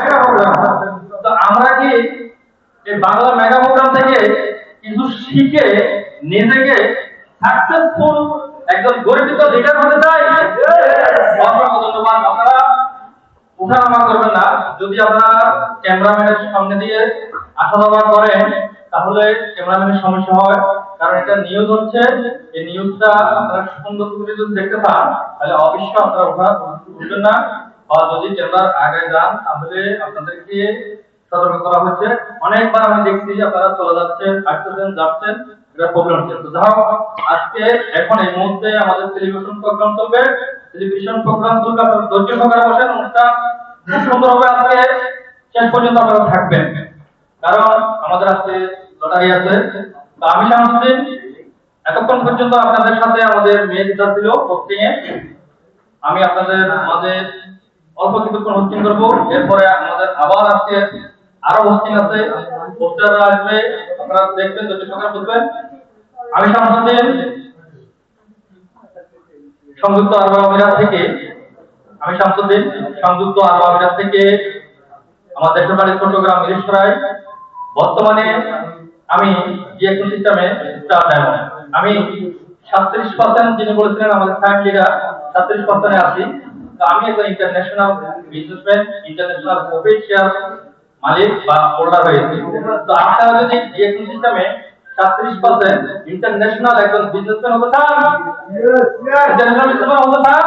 Mega programme. তো আমরা কি এই বাংলা মেগা প্রোগ্রাম থেকে কিছু শিখে নিজেকে সাকসেসফুল একজন গর্বিত লিডার হতে চাই? অসংখ্য ধন্যবাদ। আপনারা উঠানামা করবেন না। যদি আপনারা ক্যামেরাম্যানের সামনে দিয়ে আসা যাওয়া করেন তাহলে ক্যামেরাম্যানের সমস্যা হয়, কারণ এটা নিউজ হচ্ছে। এই নিউজটা আপনারা সুন্দর করে যদি দেখতে পান তাহলে অবশ্যই আপনারা উঠবেন না, বা যদি ক্যামেরার আগে যান তাহলে আপনাদেরকে সতর্ক করা হচ্ছে। অনেকবার আমি দেখছি আপনারা চলে যাচ্ছেন, আসতেছেন, যাচ্ছেন, এটা প্রবলেম হচ্ছে। তো যাই হোক, আজকে এখন এই মুহূর্তে আমাদের টেলিভিশন প্রোগ্রাম চলবে। টেলিভিশন প্রোগ্রাম চলবে, আপনারা ধৈর্য সহকারে বসেন। অনুষ্ঠান খুব সুন্দর হবে। আজকে শেষ পর্যন্ত আপনারা থাকবেন, কারণ আমাদের আজকে লটারি আছে। তো আমি শামসুদ্দিন এতক্ষণ পর্যন্ত আপনাদের সাথে আমাদের মেয়েটা ছিল কোচিং এ। আমি আপনাদের মাঝে অল্প কিছুক্ষণ হোস্টিং করবো। এরপরে আমাদের আবার আজকে আরো হোস্টিং আছে, পোস্টাররা আসবে, আপনারা দেখবেন, যদি সকাল বুঝবেন। আমি শামসুদ্দিন সংযুক্ত আরব আমিরাত থেকে আমি শামসুদ্দিন সংযুক্ত আরব আমিরাত থেকে আমার দেশের বাড়ি চট্টগ্রাম মিরসরাই। বর্তমানে আমি জিএসএম সিস্টেমে স্টার ডায়মন্ড। আমি 37% যিনি বলেছিলেন আমাদের ফ্যামিলিরা 37% আছি। তো আমি একজন ইন্টারন্যাশনাল বিজনেসম্যান, ইন্টারন্যাশনাল অফিসিয়াল মালিক বা হোল্ডার হয়েছি। তো আপনারা যদি জিএসএম সিস্টেমে 37% ইন্টারন্যাশনাল একজন বিজনেসম্যান হতে চান, ইন্টারন্যাশনাল বিজনেসম্যান হতে চান,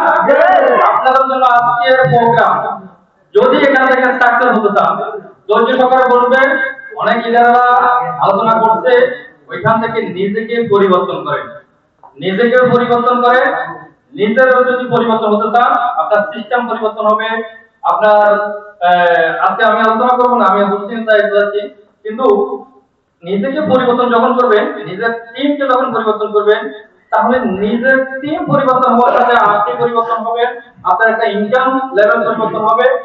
আপনাদের জন্য আজকের প্রোগ্রাম। যদি এখান থেকে সাকসেস হতে চান, ধৈর্য সহকারে বলবেন। অনেক লিডাররা আলোচনা করছে, ওইখান থেকে নিজেকে পরিবর্তন করেন, নিজেকে পরিবর্তন করে। নিজের যদি পরিবর্তন হতে চান, আপনার সিস্টেম পরিবর্তন হবে। আপনার আজকে আমি আলোচনা করবো না, আমি দুশ্চিন্তায় যাচ্ছি, কিন্তু নিজেকে পরিবর্তন যখন করবেন, নিজের টিমকে যখন পরিবর্তন করবেন, তাহলে নিজের টিম পরিবর্তন হওয়ার সাথে আপনি পরিবর্তন হবে, আপনার একটা ইনকাম লেভেল পরিবর্তন হবে।